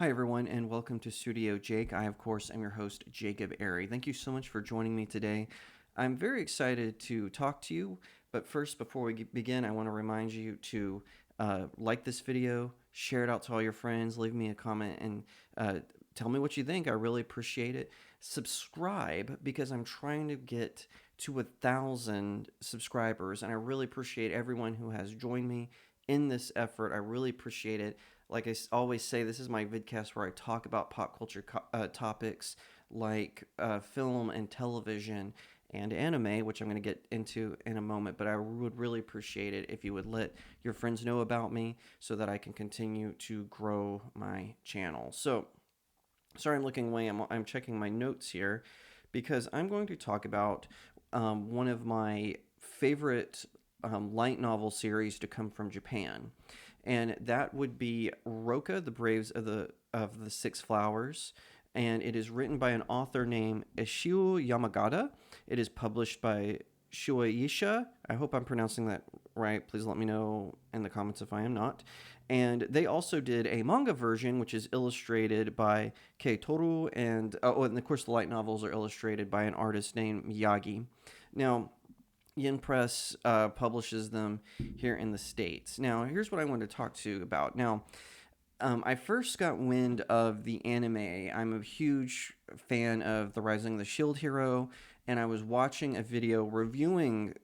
Hi, everyone, and welcome to Studio Jake. I, of course, am your host, Jacob Airy. Thank you so much for joining me today. I'm very excited to talk to you, but first, before we begin, I want to remind you to like this video, share it out to all your friends, leave me a comment, and tell me what you think. I really appreciate it. Subscribe because I'm trying to get to 1,000 subscribers, and I really appreciate everyone who has joined me in this effort. I really appreciate it. Like I always say, this is my vidcast where I talk about pop culture topics like film and television and anime, which I'm going to get into in a moment. But I would really appreciate it if you would let your friends know about me so that I can continue to grow my channel. So, sorry I'm looking away. I'm checking my notes here because I'm going to talk about one of my favorite light novel series to come from Japan, and that would be Rokka, the Braves of the Six Flowers. And it is written by an author named Ishio Yamagata. It is published by Shueisha. I hope I'm pronouncing that right. Please let me know in the comments if I am not. And they also did a manga version, which is illustrated by Kei Toru, and of course the light novels are illustrated by an artist named Miyagi. Now, Yen Press publishes them here in the States. Now, here's what I want to talk to you about. Now, I first got wind of the anime. I'm a huge fan of The Rising of the Shield Hero, and I was watching a video reviewing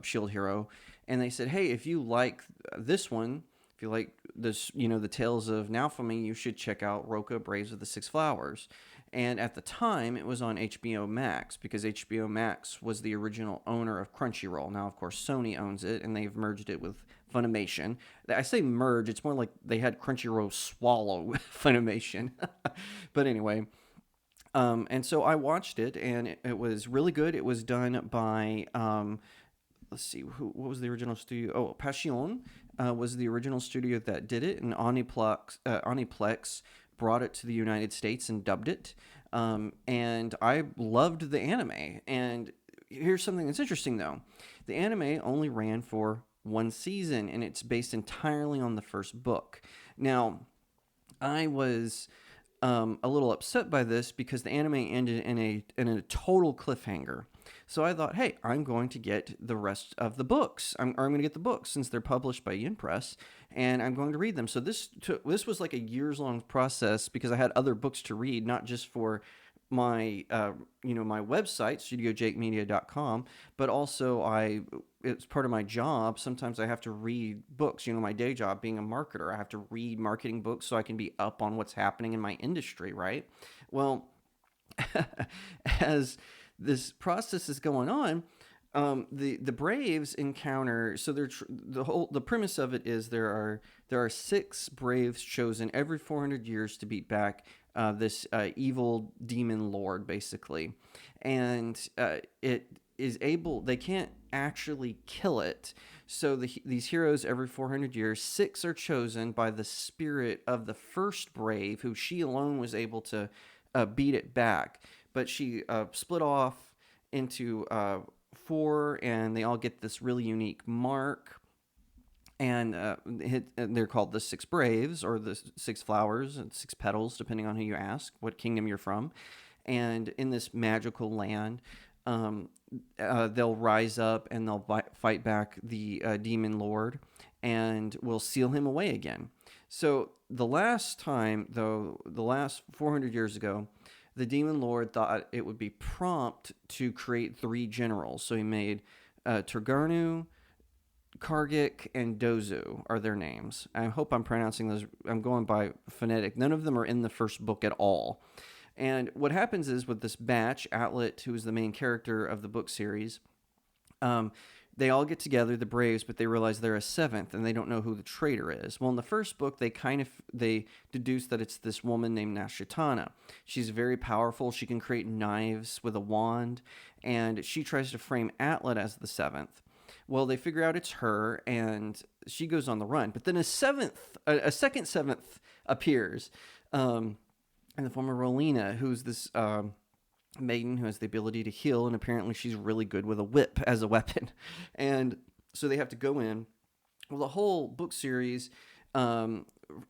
Shield Hero, and they said, hey, if you like this one, if you like this, the Tales of Naofumi, you should check out Rokka Braves of the Six Flowers. And at the time, it was on HBO Max because HBO Max was the original owner of Crunchyroll. Now, of course, Sony owns it, and they've merged it with Funimation. I say merge, it's more like they had Crunchyroll swallow Funimation. But anyway, and so I watched it, and it was really good. It was done by, let's see, what was the original studio? Oh, Passion was the original studio that did it, and Oniplex brought it to the United States and dubbed it. And I loved the anime. And here's something that's interesting, though. The anime only ran for one season, and it's based entirely on the first book. Now, I was a little upset by this because the anime ended in a total cliffhanger. So I thought, hey, I'm going to get the rest of the books. I'm going to get the books since they're published by Yen Press, and I'm going to read them. So this was like a years long process because I had other books to read, not just for my my website StudioJakeMedia.com, but also it's part of my job. Sometimes I have to read books. My day job being a marketer, I have to read marketing books so I can be up on what's happening in my industry, right? Well, as this process is going on, the Braves encounter. So the premise of it is there are six Braves chosen every 400 years to beat back this evil demon lord, basically, and it is able. They can't actually kill it. So these heroes every 400 years, six are chosen by the spirit of the first Brave, who she alone was able to beat it back. But she split off into four, and they all get this really unique mark. And they're called the Six Braves, or the Six Flowers, and Six Petals, depending on who you ask, what kingdom you're from. And in this magical land, they'll rise up and they'll fight back the demon lord, and will seal him away again. So the last time, though, the last 400 years ago, the demon lord thought it would be prompt to create three generals. So he made Turgarnu, Kargik, and Dozu are their names. I hope I'm pronouncing those. I'm going by phonetic. None of them are in the first book at all. And what happens is with this batch, Atlet, who is the main character of the book series, they all get together, the Braves, but they realize they're a seventh, and they don't know who the traitor is. Well, in the first book, they deduce that it's this woman named Nashitana. She's very powerful. She can create knives with a wand, and she tries to frame Atlet as the seventh. Well, they figure out it's her, and she goes on the run. But then a second seventh appears, in the form of Rolina, who's this maiden who has the ability to heal, and apparently she's really good with a whip as a weapon. And so they have to go in. Well, the whole book series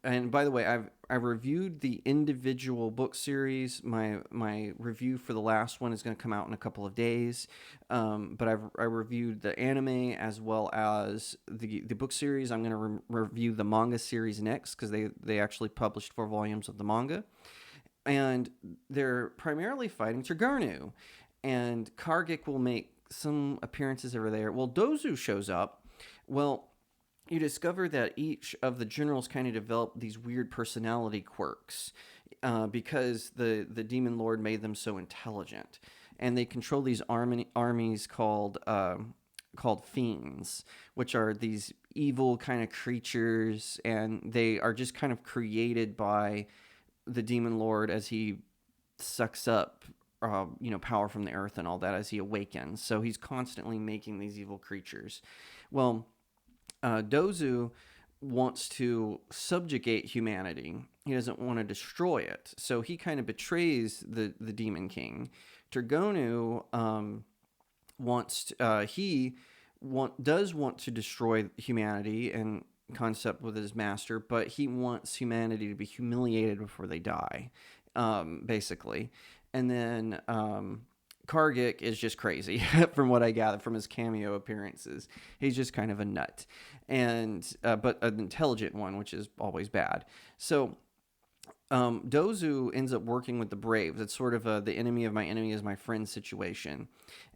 and by the way, I reviewed the individual book series. My review for the last one is going to come out in a couple of days. But I reviewed the anime as well as the book series. I'm going to review the manga series next because they actually published 4 volumes of the manga, and they're primarily fighting Togurnu, and Kargik will make some appearances over there. Well, Dozu shows up. Well, you discover that each of the generals kind of developed these weird personality quirks because the demon lord made them so intelligent, and they control these armies called fiends, which are these evil kind of creatures, and they are just kind of created by the demon lord as he sucks up power from the earth and all that as he awakens. So he's constantly making these evil creatures. Well, Dozu wants to subjugate humanity. He doesn't want to destroy it. So he kind of betrays the Demon King. Turgonu does want to destroy humanity and concept with his master, but he wants humanity to be humiliated before they die, basically. And then Kargik is just crazy, from what I gather from his cameo appearances. He's just kind of a nut, and but an intelligent one, which is always bad. So Dozu ends up working with the Braves. It's sort of the enemy of my enemy is my friend situation.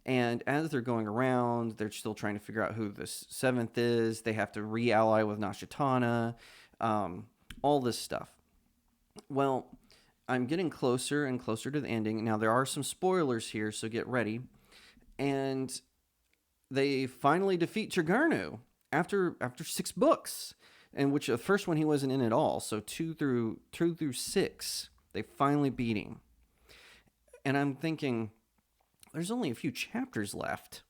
And as they're going around, they're still trying to figure out who the seventh is. They have to re-ally with Nashitana, all this stuff. Well, I'm getting closer and closer to the ending. Now, there are some spoilers here, so get ready. And they finally defeat Togurnu after 6 books, and which the first one he wasn't in at all. So 2 through 6, they finally beat him. And I'm thinking, there's only a few chapters left.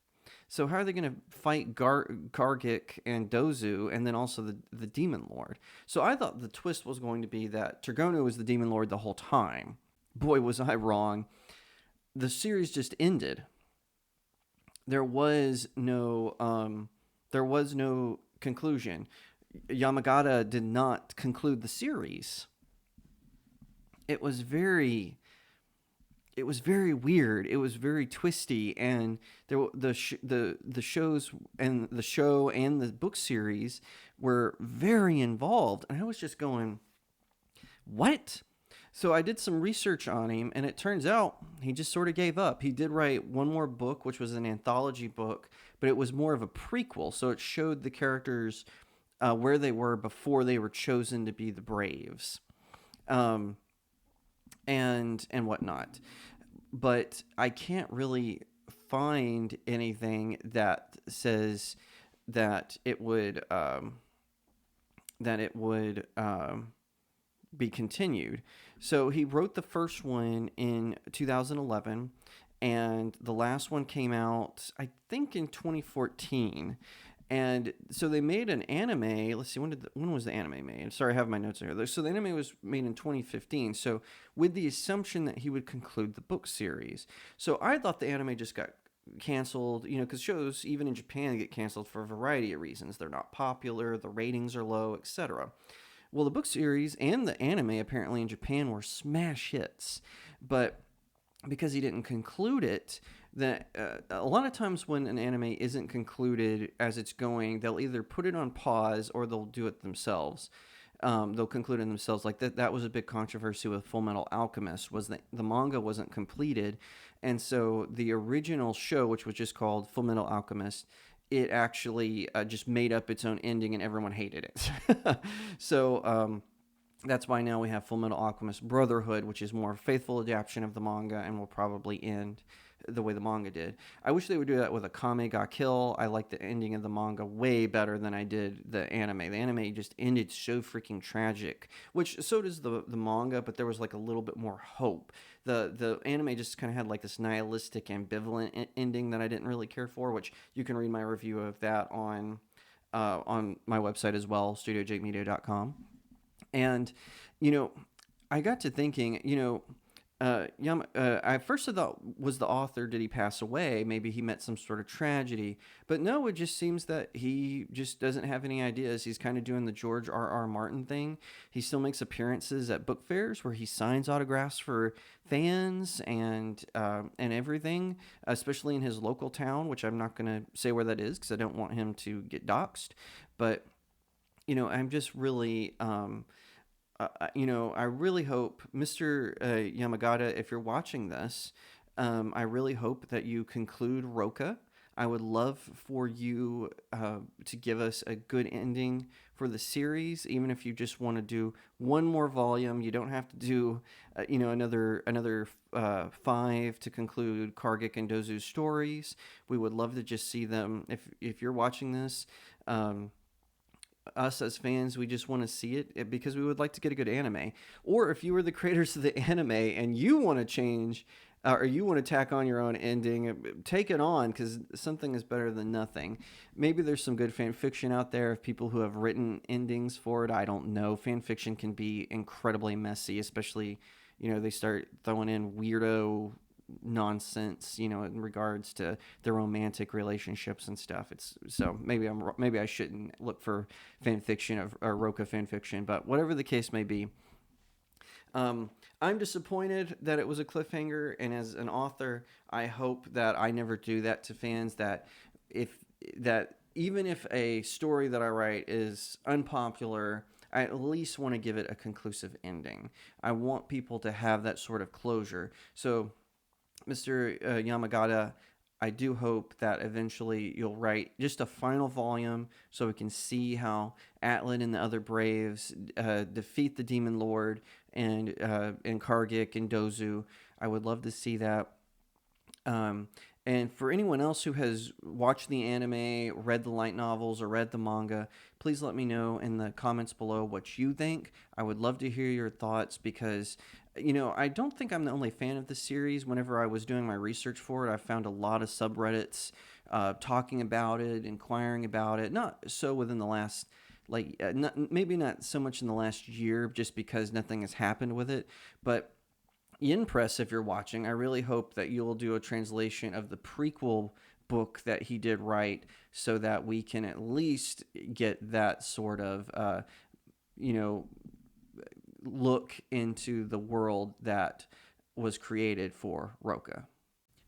So how are they going to fight Kargik and Dozu, and then also the Demon Lord? So I thought the twist was going to be that Togurnu was the Demon Lord the whole time. Boy, was I wrong. The series just ended. There was no conclusion. Yamagata did not conclude the series. It was very weird. It was very twisty, and the shows and the show and the book series were very involved. And I was just going, what? So I did some research on him, and it turns out he just sort of gave up. He did write one more book, which was an anthology book, but it was more of a prequel. So it showed the characters where they were before they were chosen to be the Braves. And whatnot. But I can't really find anything that says that it would be continued. So he wrote the first one in 2011, and the last one came out, I think, in 2014. And so they made an anime. Let's see, when was the anime made? Sorry, I have my notes here. So the anime was made in 2015. So with the assumption that he would conclude the book series. So I thought the anime just got canceled, because shows even in Japan get canceled for a variety of reasons. They're not popular, the ratings are low, etc. Well, the book series and the anime apparently in Japan were smash hits, but because he didn't conclude it, that a lot of times when an anime isn't concluded as it's going, they'll either put it on pause or they'll do it themselves. They'll conclude it themselves. Like that was a big controversy with Full Metal Alchemist, was that the manga wasn't completed, and so the original show, which was just called Full Metal Alchemist, it actually just made up its own ending, and everyone hated it. So that's why now we have Full Metal Alchemist Brotherhood, which is more faithful adaptation of the manga and will probably end the way the manga did. I wish they would do that with Akame ga Kill. I like the ending of the manga way better than I did the anime. The anime just ended so freaking tragic, which so does the manga, but there was like a little bit more hope. The anime just kind of had like this nihilistic, ambivalent ending that I didn't really care for, which you can read my review of that on my website as well, studiojakemedia.com. And, I got to thinking, I first thought, was the author, did he pass away? Maybe he met some sort of tragedy. But no, it just seems that he just doesn't have any ideas. He's kind of doing the George R. R. Martin thing. He still makes appearances at book fairs where he signs autographs for fans and everything, especially in his local town, which I'm not going to say where that is because I don't want him to get doxxed. But I'm just really, I really hope, Mr. Yamagata, if you're watching this, I really hope that you conclude Rokka. I would love for you to give us a good ending for the series, even if you just want to do one more volume. You don't have to do, another five to conclude Kargik and Dozu's stories. We would love to just see them. If you're watching this, us as fans, we just want to see it because we would like to get a good anime. Or if you were the creators of the anime and you want to change or you want to tack on your own ending, take it on because something is better than nothing. Maybe there's some good fan fiction out there of people who have written endings for it. I don't know. Fan fiction can be incredibly messy, especially, they start throwing in weirdo nonsense, in regards to their romantic relationships and stuff. It's so maybe I shouldn't look for fan fiction or Rokka fan fiction, but whatever the case may be, I'm disappointed that it was a cliffhanger, and as an author, I hope that I never do that to fans. That even if a story that I write is unpopular, I at least want to give it a conclusive ending. I want people to have that sort of closure. So Mr. Yamagata, I do hope that eventually you'll write just a final volume so we can see how Atlan and the other Braves defeat the Demon Lord and Kargik and Dozu. I would love to see that. And for anyone else who has watched the anime, read the light novels, or read the manga, please let me know in the comments below what you think. I would love to hear your thoughts because, I don't think I'm the only fan of the series. Whenever I was doing my research for it, I found a lot of subreddits talking about it, inquiring about it. Not so within the last, maybe not so much in the last year, just because nothing has happened with it, but Yin Press, if you're watching, I really hope that you'll do a translation of the prequel book that he did write so that we can at least get that sort of, look into the world that was created for Rokka.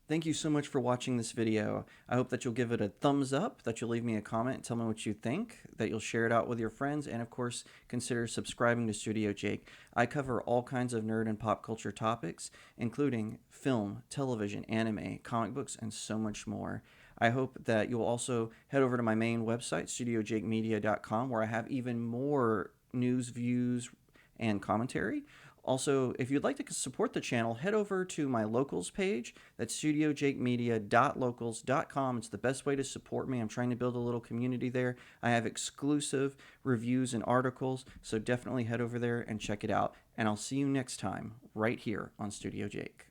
Thank you so much for watching this video. I hope that you'll give it a thumbs up, that you'll leave me a comment and tell me what you think, that you'll share it out with your friends, and of course, consider subscribing to StudioJake. I cover all kinds of nerd and pop culture topics, including film, television, anime, comic books, and so much more. I hope that you'll also head over to my main website, StudioJakeMedia.com, where I have even more news, views, and commentary. Also, if you'd like to support the channel, head over to my locals page. That's studiojakemedia.locals.com. It's the best way to support me. I'm trying to build a little community there. I have exclusive reviews and articles, so definitely head over there and check it out. And I'll see you next time right here on Studio Jake.